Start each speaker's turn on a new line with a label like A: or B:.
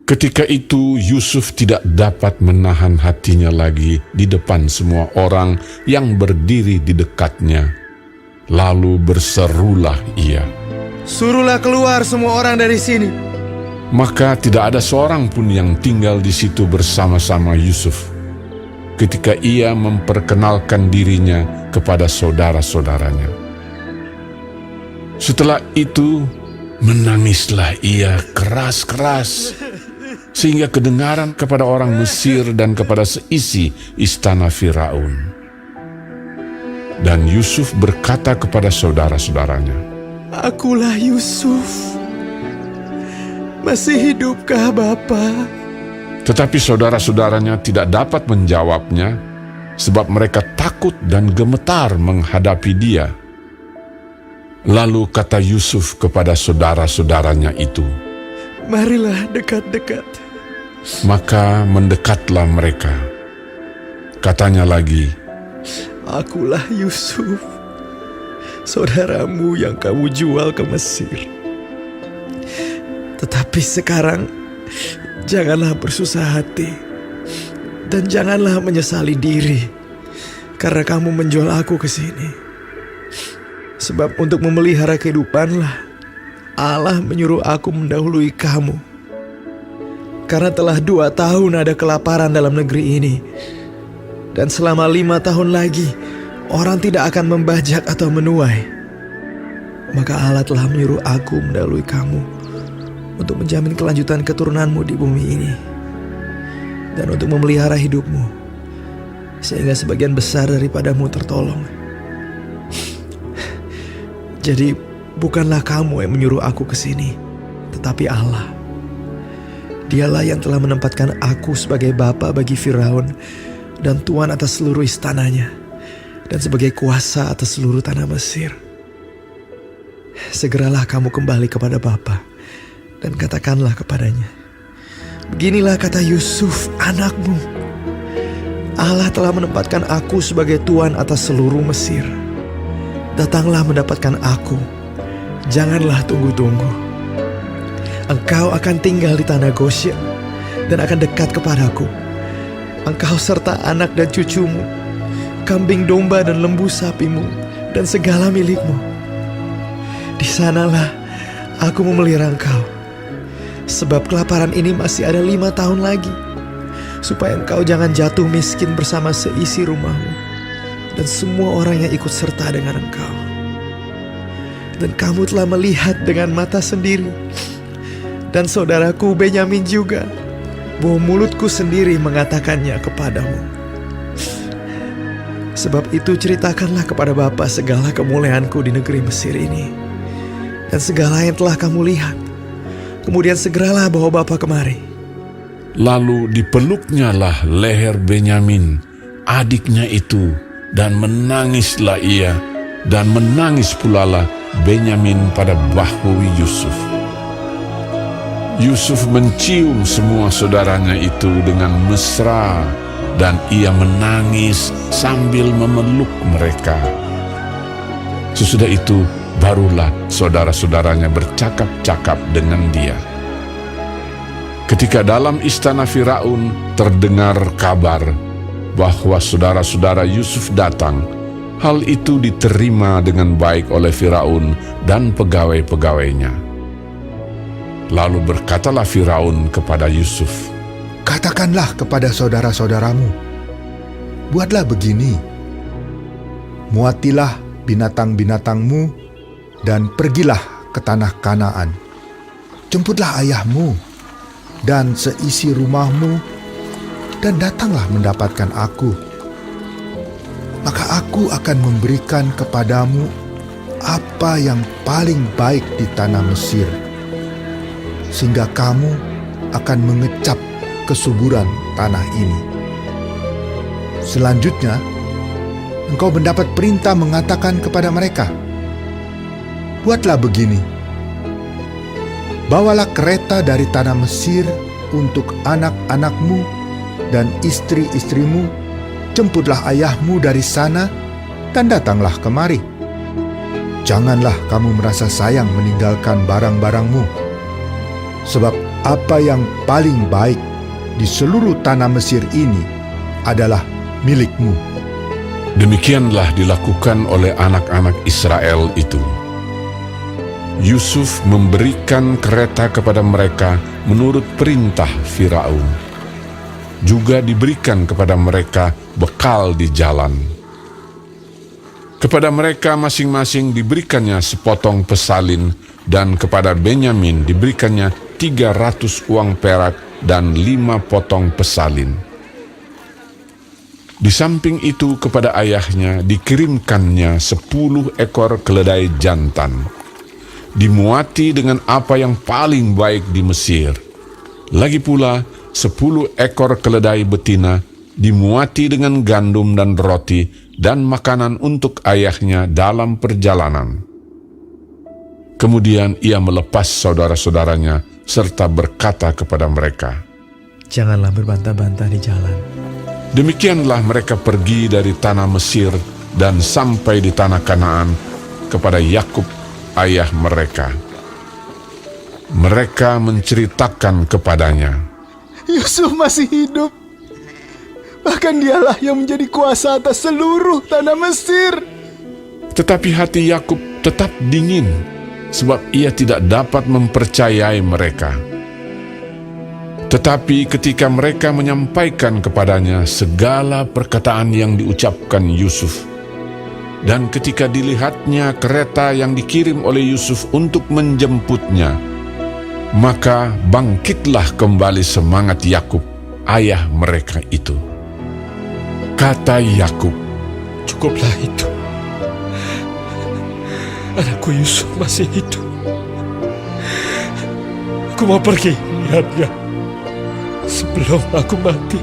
A: Ketika itu Yusuf tidak dapat menahan hatinya lagi di depan semua orang yang berdiri di dekatnya. Lalu berserulah ia,
B: "Suruhlah keluar semua orang dari sini."
A: Maka tidak ada seorang pun yang tinggal di situ bersama-sama Yusuf ketika ia memperkenalkan dirinya kepada saudara-saudaranya. Setelah itu menangislah ia keras-keras sehingga kedengaran kepada orang Mesir dan kepada seisi istana Firaun. Dan Yusuf berkata kepada saudara-saudaranya,
B: "Akulah Yusuf. Masih hidupkah Bapa?"
A: Tetapi saudara-saudaranya tidak dapat menjawabnya, sebab mereka takut dan gemetar menghadapi dia. Lalu kata Yusuf kepada saudara-saudaranya itu,
B: "Marilah dekat-dekat."
A: Maka mendekatlah mereka. Katanya lagi,
B: "Akulah Yusuf, saudaramu yang kamu jual ke Mesir. Tetapi sekarang janganlah bersusah hati dan janganlah menyesali diri karena kamu menjual aku ke sini. Sebab untuk memelihara kehidupanlah Allah menyuruh aku mendahului kamu. Karena telah 2 tahun ada kelaparan dalam negeri ini, dan selama 5 tahun lagi orang tidak akan membajak atau menuai. Maka Allah telah menyuruh aku mendahului kamu untuk menjamin kelanjutan keturunanmu di bumi ini dan untuk memelihara hidupmu sehingga sebagian besar daripadamu tertolong. Jadi bukanlah kamu yang menyuruh aku ke sini, tetapi Allah. Dialah yang telah menempatkan aku sebagai bapa bagi Firaun dan tuan atas seluruh istananya, dan sebagai kuasa atas seluruh tanah Mesir. Segeralah kamu kembali kepada Bapa dan katakanlah kepadanya, beginilah kata Yusuf anakmu, Allah telah menempatkan aku sebagai tuan atas seluruh Mesir. Datanglah mendapatkan aku, janganlah tunggu-tunggu. Engkau akan tinggal di tanah Goshen dan akan dekat kepadaku. Engkau serta anak dan cucumu, kambing domba dan lembu sapimu, dan segala milikmu. Di sanalah aku memelihara engkau, sebab kelaparan ini masih ada 5 tahun lagi, supaya engkau jangan jatuh miskin bersama seisi rumahmu dan semua orang yang ikut serta dengan engkau. Dan kamu telah melihat dengan mata sendiri, dan saudaraku Benyamin juga, bahwa mulutku sendiri mengatakannya kepadamu. Sebab itu ceritakanlah kepada Bapa segala kemuliaanku di negeri Mesir ini, dan segala yang telah kamu lihat. Kemudian segeralah bawa Bapa kemari."
A: Lalu dipeluknya lah leher Benyamin, adiknya itu, dan menangislah ia, dan menangis pula lah Benyamin pada bahu Yusuf. Yusuf mencium semua saudaranya itu dengan mesra, dan ia menangis sambil memeluk mereka. Sesudah itu barulah saudara-saudaranya bercakap-cakap dengan dia. Ketika dalam istana Firaun terdengar kabar bahwa saudara-saudara Yusuf datang, hal itu diterima dengan baik oleh Firaun dan pegawai-pegawainya. Lalu berkatalah Firaun kepada Yusuf,
C: "Katakanlah kepada saudara-saudaramu, buatlah begini, muatilah binatang-binatangmu dan pergilah ke tanah Kanaan. Jemputlah ayahmu dan seisi rumahmu dan datanglah mendapatkan aku. Maka aku akan memberikan kepadamu apa yang paling baik di tanah Mesir, sehingga kamu akan mengecap kesuburan tanah ini. Selanjutnya, engkau mendapat perintah mengatakan kepada mereka, buatlah begini, bawalah kereta dari tanah Mesir untuk anak-anakmu dan istri-istrimu, jemputlah ayahmu dari sana dan datanglah kemari. Janganlah kamu merasa sayang meninggalkan barang-barangmu, sebab apa yang paling baik di seluruh tanah Mesir ini adalah milikmu.
A: Demikianlah dilakukan oleh anak-anak Israel itu. Yusuf memberikan kereta kepada mereka menurut perintah Firaun. Juga diberikan kepada mereka bekal di jalan. Kepada mereka masing-masing diberikannya sepotong pesalin, dan kepada Benyamin diberikannya 300 uang perak dan 5 potong pesalin. Di samping itu kepada ayahnya dikirimkannya 10 ekor keledai jantan, dimuati dengan apa yang paling baik di Mesir. Lagi pula 10 ekor keledai betina dimuati dengan gandum dan roti dan makanan untuk ayahnya dalam perjalanan. Kemudian ia melepas saudara-saudaranya serta berkata kepada mereka,
B: Janganlah berbantah-bantah di jalan.
A: Demikianlah mereka pergi dari tanah Mesir dan sampai di tanah Kanaan kepada Yakub ayah mereka. Mereka menceritakan kepadanya,
D: Yusuf masih hidup. Bahkan dialah yang menjadi kuasa atas seluruh tanah Mesir.
A: tetapi hati Yakub tetap dingin, sebab ia tidak dapat mempercayai mereka. Tetapi ketika mereka menyampaikan kepadanya segala perkataan yang diucapkan Yusuf, dan ketika dilihatnya kereta yang dikirim oleh Yusuf untuk menjemputnya, maka bangkitlah kembali semangat Yakub, ayah mereka itu. Kata Yakub,
B: Cukuplah itu. Anakku Yusuf masih hidup. Aku mau pergi lihatnya sebelum aku mati.